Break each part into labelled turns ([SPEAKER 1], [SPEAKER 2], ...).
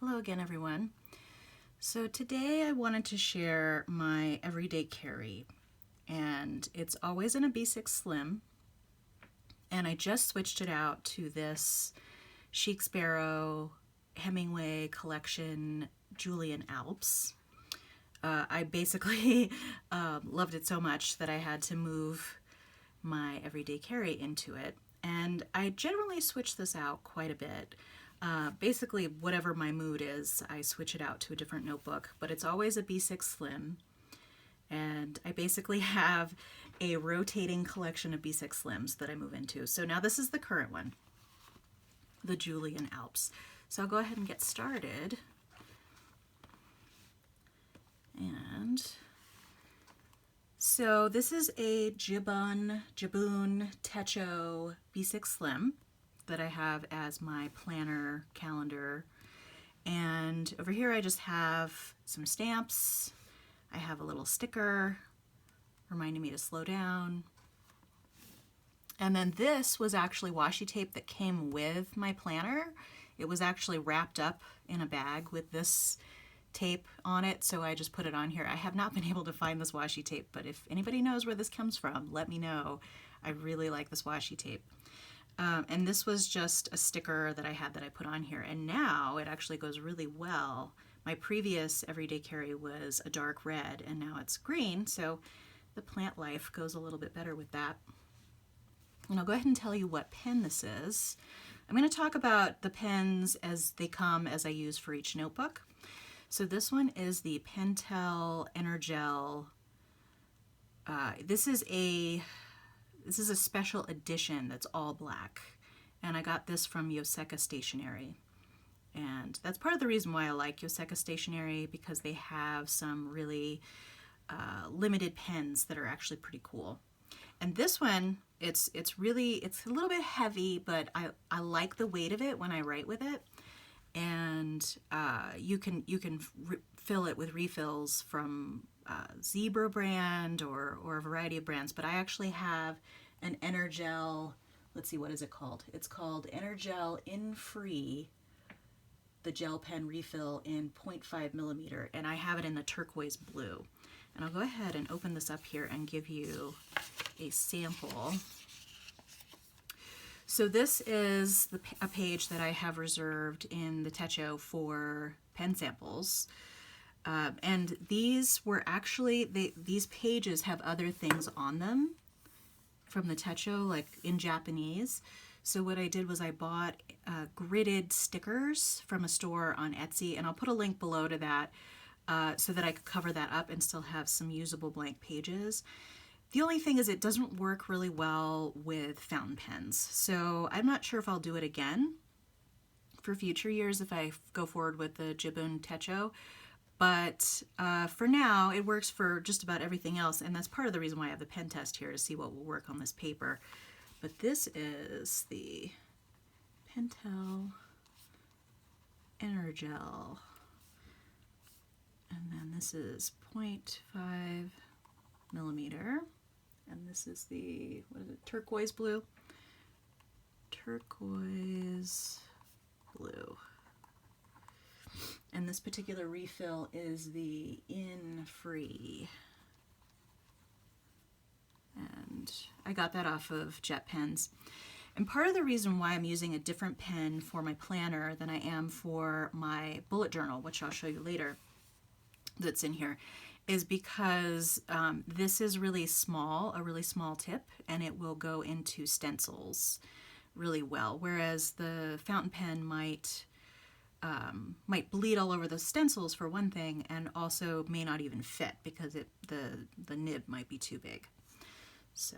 [SPEAKER 1] Hello again, everyone. So today I wanted to share my everyday carry, and it's always in a B6 Slim, and I just switched it out to this Chic Sparrow Hemingway collection Julian Alps. I basically loved it so much that I had to move my everyday carry into it, and I generally switch this out quite a bit. Basically, whatever my mood is, I switch it out to a different notebook, but it's always a B6 Slim. And I basically have a rotating collection of B6 Slims that I move into. So now this is the current one, the Julian Alps. So I'll go ahead and get started. And so this is a Jibun Techo B6 Slim that I have as my planner calendar. And over here I just have some stamps. I have a little sticker reminding me to slow down. And then this was actually washi tape that came with my planner. It was actually wrapped up in a bag with this tape on it, so I just put it on here. I have not been able to find this washi tape, but if anybody knows where this comes from, let me know. I really like this washi tape. And this was just a sticker that I had that I put on here, and now it actually goes really well. My previous everyday carry was a dark red, and now it's green, so the plant life goes a little bit better with that. And I'll go ahead and tell you what pen this is. I'm going to talk about the pens as they come, as I use for each notebook. So this one is the Pentel Energel. This is a special edition that's all black, and I got this from Yoseka Stationery. And that's part of the reason why I like Yoseka Stationery, because they have some really limited pens that are actually pretty cool. And this one, it's a little bit heavy, but I like the weight of it when I write with it. And you can fill it with refills from Zebra brand or a variety of brands, but I actually have an Energel, let's see, what is it called? It's called Energel In Free, the gel pen refill in 0.5 millimeter, and I have it in the turquoise blue. And I'll go ahead and open this up here and give you a sample. So this is a page that I have reserved in the Techo for pen samples. And these were actually, these pages have other things on them from the Techo, like in Japanese. So what I did was I bought gridded stickers from a store on Etsy, and I'll put a link below to that so that I could cover that up and still have some usable blank pages. The only thing is it doesn't work really well with fountain pens. So I'm not sure if I'll do it again for future years if I go forward with the Jibun Techo. But for now, it works for just about everything else, and that's part of the reason why I have the pen test here, to see what will work on this paper. But this is the Pentel Energel, and then this is 0.5 millimeter, and this is the, what is it, turquoise blue? Turquoise blue. And this particular refill is the In Free. And I got that off of Jet Pens. And part of the reason why I'm using a different pen for my planner than I am for my bullet journal, which I'll show you later, that's in here, is because this is really small, a really small tip, and it will go into stencils really well. Whereas the fountain pen might bleed all over the stencils for one thing, and also may not even fit because the nib might be too big. So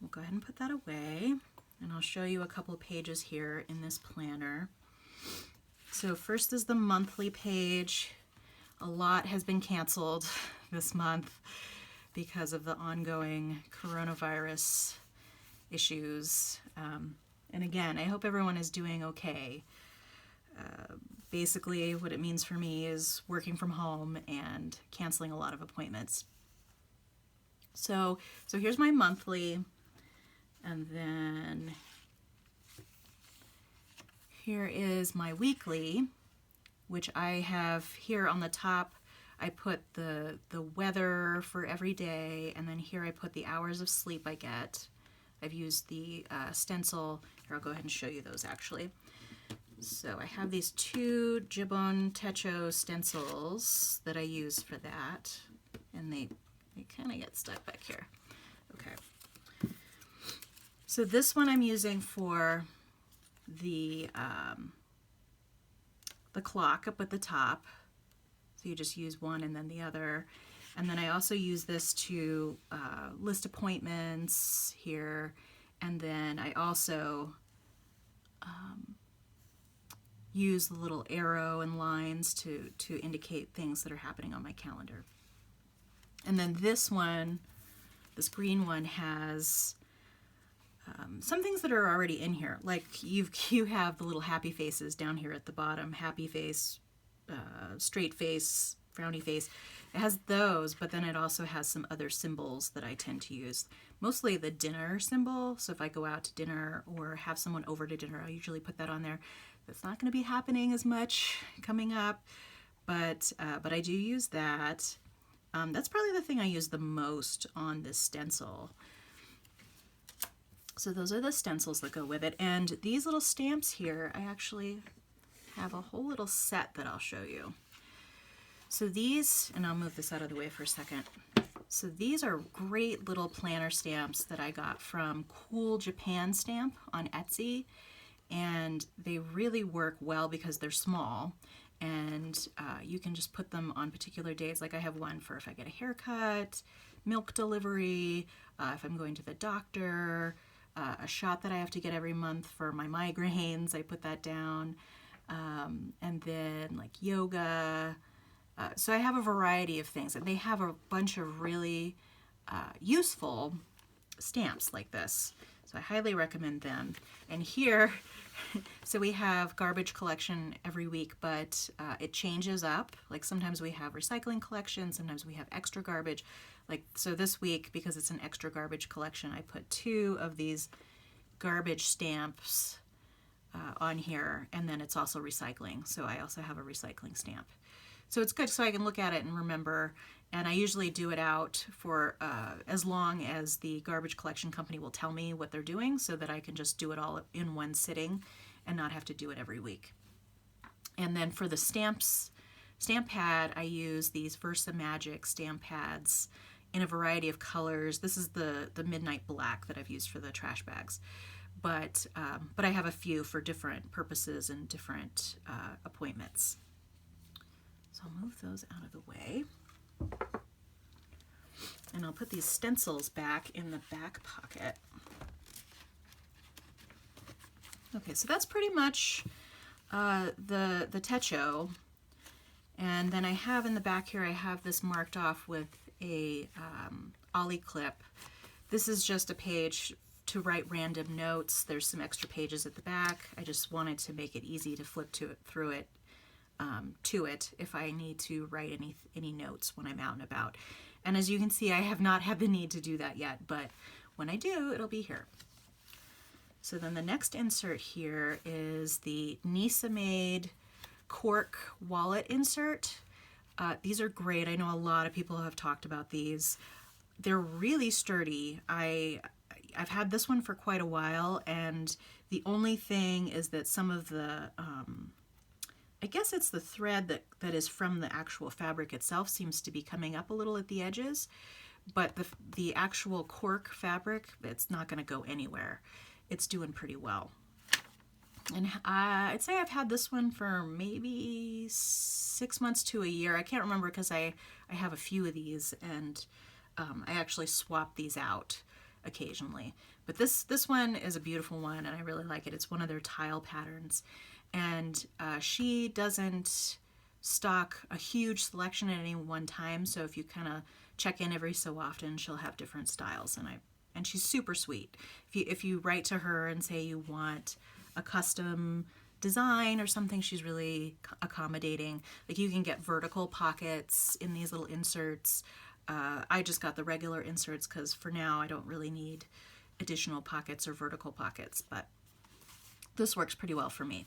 [SPEAKER 1] we'll go ahead and put that away, and I'll show you a couple pages here in this planner. So first is the monthly page. A lot has been canceled this month because of the ongoing coronavirus issues. And again, I hope everyone is doing okay. Basically, what it means for me is working from home and canceling a lot of appointments. So here's my monthly, and then here is my weekly, which I have here on the top. I put the weather for every day, and then here I put the hours of sleep I get. I've used the stencil. Here, I'll go ahead and show you those actually. So I have these two Jibun Techo stencils that I use for that, and they kind of get stuck back here. Okay. So this one I'm using for the clock up at the top. So you just use one and then the other. And then I also use this to list appointments here. And then I also use the little arrow and lines to indicate things that are happening on my calendar. And then this one, this green one, has some things that are already in here. Like you have the little happy faces down here at the bottom. Happy face, straight face, frowny face. It has those, but then it also has some other symbols that I tend to use. Mostly the dinner symbol. So if I go out to dinner or have someone over to dinner, I usually put that on there. That's not going to be happening as much coming up, but I do use that. That's probably the thing I use the most on this stencil. So those are the stencils that go with it. And these little stamps here, I actually have a whole little set that I'll show you. So these, and I'll move this out of the way for a second. So these are great little planner stamps that I got from Cool Japan Stamp on Etsy. And they really work well because they're small, and you can just put them on particular days. Like I have one for if I get a haircut, milk delivery, if I'm going to the doctor, a shot that I have to get every month for my migraines, I put that down, and then like yoga. So I have a variety of things, and they have a bunch of really useful stamps like this. So I highly recommend them. And here, so we have garbage collection every week, but it changes up. Like sometimes we have recycling collection, sometimes we have extra garbage. Like, so this week, because it's an extra garbage collection, I put 2 of these garbage stamps on here, and then it's also recycling. So I also have a recycling stamp. So it's good so I can look at it and remember, and I usually do it out for as long as the garbage collection company will tell me what they're doing, so that I can just do it all in one sitting and not have to do it every week. And then for the stamp pad, I use these Versa Magic stamp pads in a variety of colors. This is the midnight black that I've used for the trash bags, but I have a few for different purposes and different appointments. So I'll move those out of the way. And I'll put these stencils back in the back pocket. Okay, so that's pretty much the Techo. And then I have in the back here, I have this marked off with a ollie clip. This is just a page to write random notes. There's some extra pages at the back. I just wanted to make it easy to flip through it to it if I need to write any notes when I'm out and about. And as you can see, I have not had the need to do that yet, but when I do, it'll be here. So then the next insert here is the Nisa made cork wallet insert. These are great. I know a lot of people have talked about these. They're really sturdy. I've had this one for quite a while, and the only thing is that some of the I guess it's the thread that is from the actual fabric itself seems to be coming up a little at the edges, but the actual cork fabric, it's not going to go anywhere. It's doing pretty well. And I'd say I've had this one for maybe 6 months to a year. I can't remember because I have a few of these, and I actually swap these out occasionally. But this one is a beautiful one, and I really like it. It's one of their tile patterns. And she doesn't stock a huge selection at any one time, so if you kind of check in every so often, she'll have different styles, and she's super sweet. If you write to her and say you want a custom design or something, she's really accommodating. Like you can get vertical pockets in these little inserts. I just got the regular inserts because for now I don't really need additional pockets or vertical pockets, but this works pretty well for me.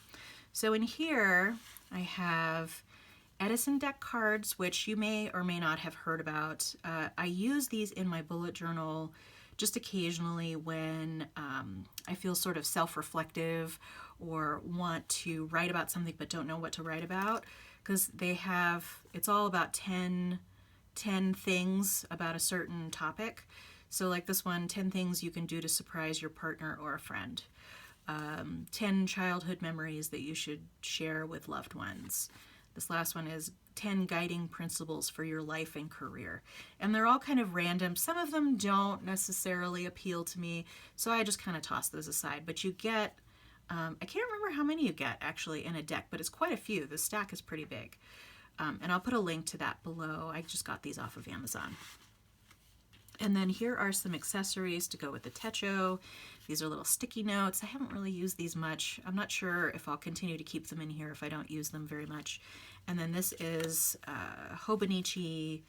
[SPEAKER 1] So in here, I have Edison deck cards, which you may or may not have heard about. I use these in my bullet journal just occasionally when I feel sort of self-reflective or want to write about something but don't know what to write about, because it's all about 10 things about a certain topic. So like this one, 10 things you can do to surprise your partner or a friend. 10 childhood memories that you should share with loved ones. This last one is 10 guiding principles for your life and career. And they're all kind of random. Some of them don't necessarily appeal to me, so I just kind of toss those aside. But you get, I can't remember how many you get actually in a deck, but it's quite a few. The stack is pretty big. And I'll put a link to that below. I just got these off of Amazon. And then here are some accessories to go with the Techo. These are little sticky notes. I haven't really used these much. I'm not sure if I'll continue to keep them in here if I don't use them very much. And then this is Hobonichi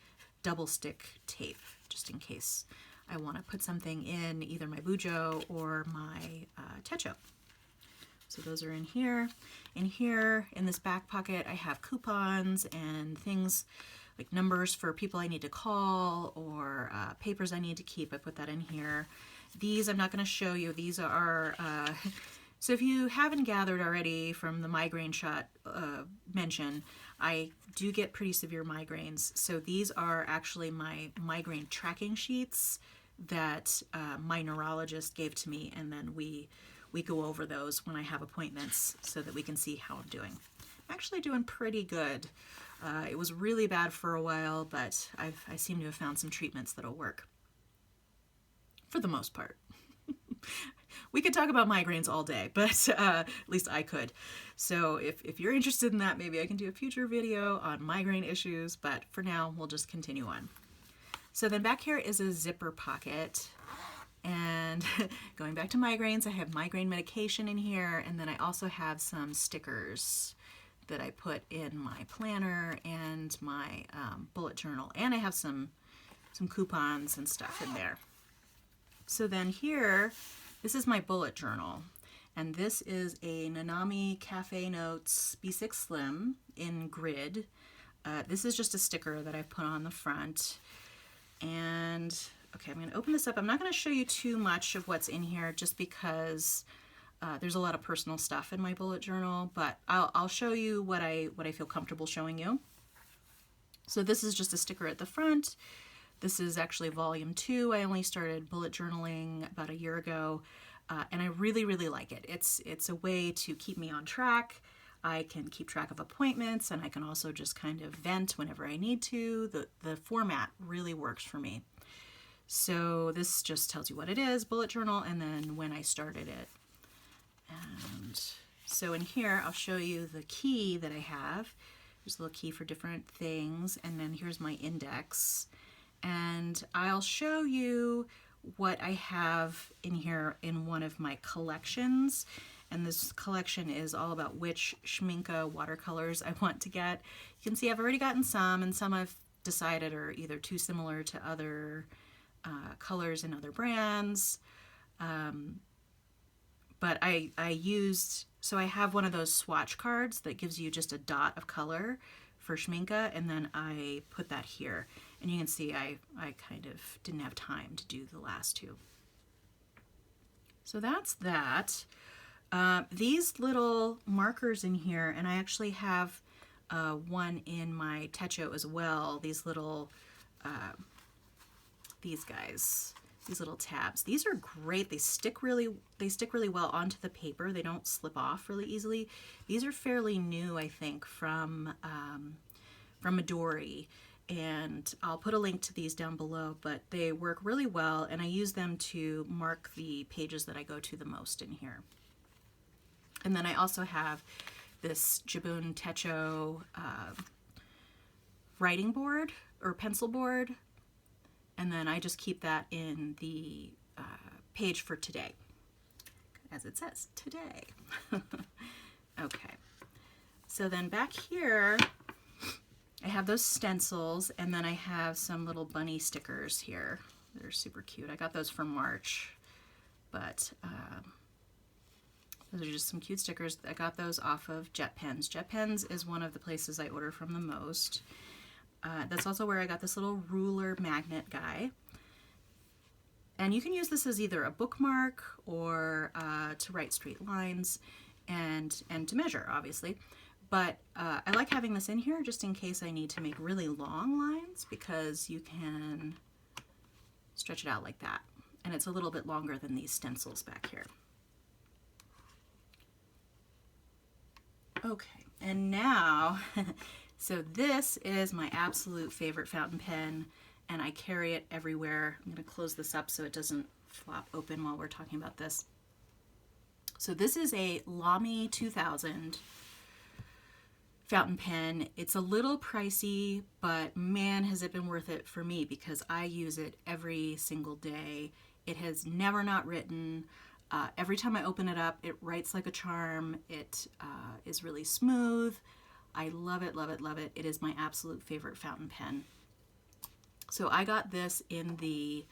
[SPEAKER 1] double stick tape, just in case I want to put something in either my Bujo or my Techo. So those are in here. In here, in this back pocket, I have coupons and things like numbers for people I need to call or papers I need to keep. I put that in here. These I'm not going to show you. These are, so if you haven't gathered already from the migraine shot mention, I do get pretty severe migraines. So these are actually my migraine tracking sheets that my neurologist gave to me, and then we go over those when I have appointments so that we can see how I'm doing. I'm actually doing pretty good. It was really bad for a while, but I seem to have found some treatments that'll work. For the most part. We could talk about migraines all day, but at least I could. So if you're interested in that, maybe I can do a future video on migraine issues, but for now, we'll just continue on. So then back here is a zipper pocket. And going back to migraines, I have migraine medication in here, and then I also have some stickers that I put in my planner and my bullet journal, and I have some coupons and stuff in there. So then here, this is my bullet journal, and this is a Nanami Cafe Notes B6 Slim in grid. This is just a sticker that I've put on the front, and okay, I'm going to open this up. I'm not going to show you too much of what's in here just because there's a lot of personal stuff in my bullet journal, but I'll show you what I feel comfortable showing you. So this is just a sticker at the front. This is actually volume 2. I only started bullet journaling about a year ago, and I really, really like it. It's a way to keep me on track. I can keep track of appointments, and I can also just kind of vent whenever I need to. The format really works for me. So this just tells you what it is, bullet journal, and then when I started it. And so in here, I'll show you the key that I have. There's a little key for different things, and then here's my index. And I'll show you what I have in here in one of my collections. And this collection is all about which Schmincke watercolors I want to get. You can see I've already gotten some, and some I've decided are either too similar to other colors in other brands. But I have one of those swatch cards that gives you just a dot of color for Schmincke, and then I put that here. And you can see I kind of didn't have time to do the last two. So that's that. These little markers in here, and I actually have one in my Techo as well, these little, these guys. These little tabs. These are great. They stick really well onto the paper. They don't slip off really easily. These are fairly new, I think, from Midori, and I'll put a link to these down below, but they work really well, and I use them to mark the pages that I go to the most in here. And then I also have this Jibun Techo writing board or pencil board. And then I just keep that in the page for today, as it says, today. Okay, so then back here, I have those stencils, and then I have some little bunny stickers here. They're super cute. I got those from March, but Those are just some cute stickers. I got those off of Jet Pens. Jet Pens is one of the places I order from the most. That's also where I got this little ruler magnet guy. And you can use this as either a bookmark or to write straight lines and to measure, obviously. But I like having this in here just in case I need to make really long lines, because you can stretch it out like that. And it's a little bit longer than these stencils back here. Okay, and now, so this is my absolute favorite fountain pen, and I carry it everywhere. I'm going to close this up so it doesn't flop open while we're talking about this. So this is a Lamy 2000 fountain pen. It's a little pricey, but man, has it been worth it for me, because I use it every single day. It has never not written. Every time I open it up, it writes like a charm. It is really smooth. I love it, love it, love it. It is my absolute favorite fountain pen. So I got this in the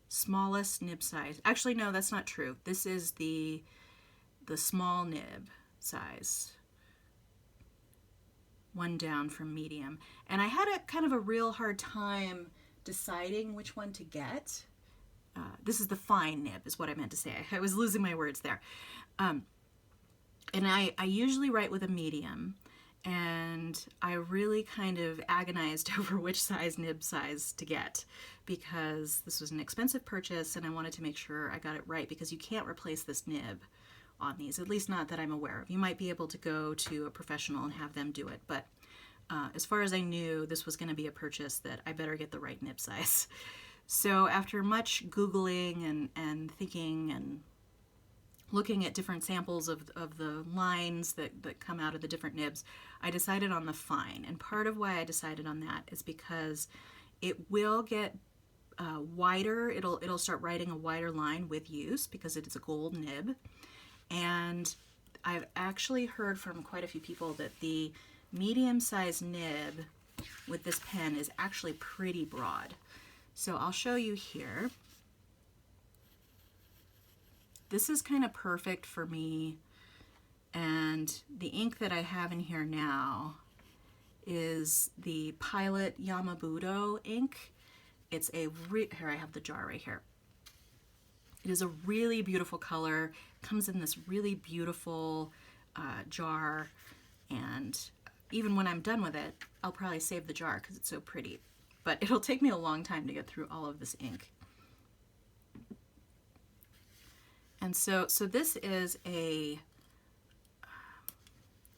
[SPEAKER 1] smallest nib size. Actually, no, that's not true. This is the small nib size. One down from medium. And I had a kind of a real hard time deciding which one to get. This is the fine nib is what I meant to say. I was losing my words there. And I usually write with a medium, and I really kind of agonized over which size nib size to get, because this was an expensive purchase and I wanted to make sure I got it right, because you can't replace this nib on these, at least not that I'm aware of. You might be able to go to a professional and have them do it, but as far as I knew, this was going to be a purchase that I better get the right nib size. So after much Googling and thinking and looking at different samples of the lines that come out of the different nibs, I decided on the fine. And part of why I decided on that is because it will get wider. It'll start writing a wider line with use, because it is a gold nib. And I've actually heard from quite a few people that the medium-sized nib with this pen is actually pretty broad. So I'll show you here. This is kind of perfect for me, and the ink that I have in here now is the Pilot Yamabudo ink. It's a here, I have the jar right here. It is a really beautiful color. It comes in this really beautiful jar, and even when I'm done with it, I'll probably save the jar because it's so pretty. But it'll take me a long time to get through all of this ink. And so this is a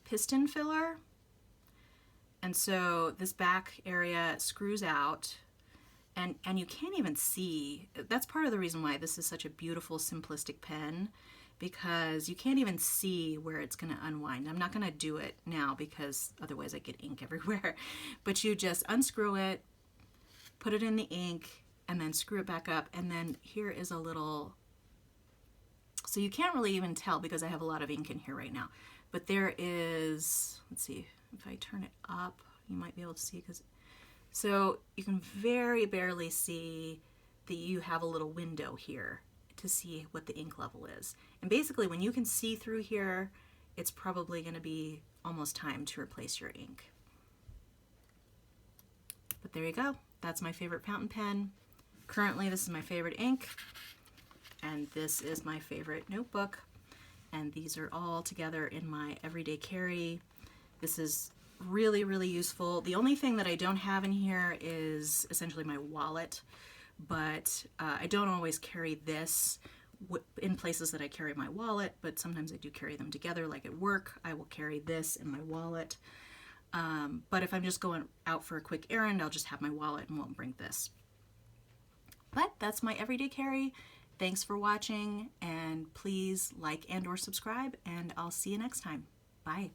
[SPEAKER 1] piston filler. And so this back area screws out, and you can't even see. That's part of the reason why this is such a beautiful, simplistic pen, because you can't even see where it's going to unwind. I'm not going to do it now because otherwise I get ink everywhere. But you just unscrew it, put it in the ink, and then screw it back up. And then here is a little, so you can't really even tell because I have a lot of ink in here right now. But there is, let's see, if I turn it up, you might be able to see, because so you can very barely see that you have a little window here to see what the ink level is. And basically when you can see through here, it's probably going to be almost time to replace your ink. But there you go. That's my favorite fountain pen. Currently this is my favorite ink, and this is my favorite notebook. And these are all together in my everyday carry. This is really, really useful. The only thing that I don't have in here is essentially my wallet, but I don't always carry this in places that I carry my wallet, but sometimes I do carry them together. Like at work, I will carry this in my wallet. But if I'm just going out for a quick errand, I'll just have my wallet and won't bring this. But that's my everyday carry. Thanks for watching, and please like and or subscribe, and I'll see you next time. Bye.